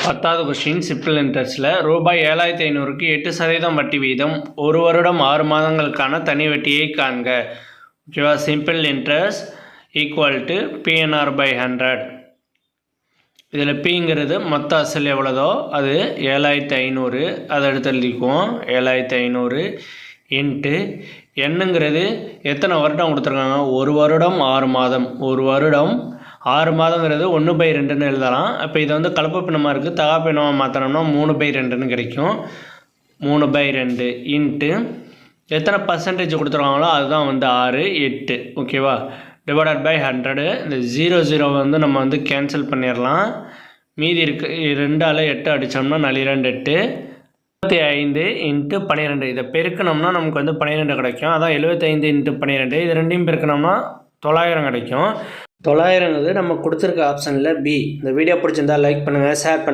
10வது question simple இன்ட்ரெஸ்ட்டில் ரூபாய் 7500க்கு 8% வட்டி வீதம் 1 வருடம் 6 மாதங்களுக்கான தனி வட்டியை காண்க. ஓகேவா, simple interest equal to PNR by 100. இதில் பிங்கிறது மொத்த அசல் எவ்வளோதோ அது 7500, அதை எடுத்து எழுதிக்குவோம். 7500 இன்ட்டு என்னங்கிறது எத்தனை வருடம் கொடுத்துருக்காங்க, 1 வருடம் 6 மாதம். 1 வருடம் 6 மாதங்கிறது 1/2ன்னு எழுதலாம். அப்போ இதை வந்து கலப்பு பின்னமாக இருக்குது, தகா பின்னமாக மாற்றினோம்னா 3/2ன்னு கிடைக்கும். 3/2 இன்ட்டு எத்தனை பர்சன்டேஜ் கொடுத்துருக்காங்களோ அதுதான் வந்து 6, 8. ஓகேவா, டிவைடட் பை 100. இந்த 0 வந்து நம்ம வந்து கேன்சல் பண்ணிடலாம். மீதி இருக்கு 2ஆல் 8 அடித்தோம்னா 4 2 8. 75 இன்ட்டு 12 இதை பெருக்கணும்னா நமக்கு வந்து 12 கிடைக்கும். அதான் 75 இன்ட்டு 12. இது ரெண்டையும் பெருக்கணும்னா 900 கிடைக்கும். 900ங்கிறது நம்ம கொடுத்துருக்க ஆப்ஷனில் பி. இந்த வீடியோ பிடிச்சிருந்தால் லைக் பண்ணுங்கள், ஷேர் பண்ணுங்கள்.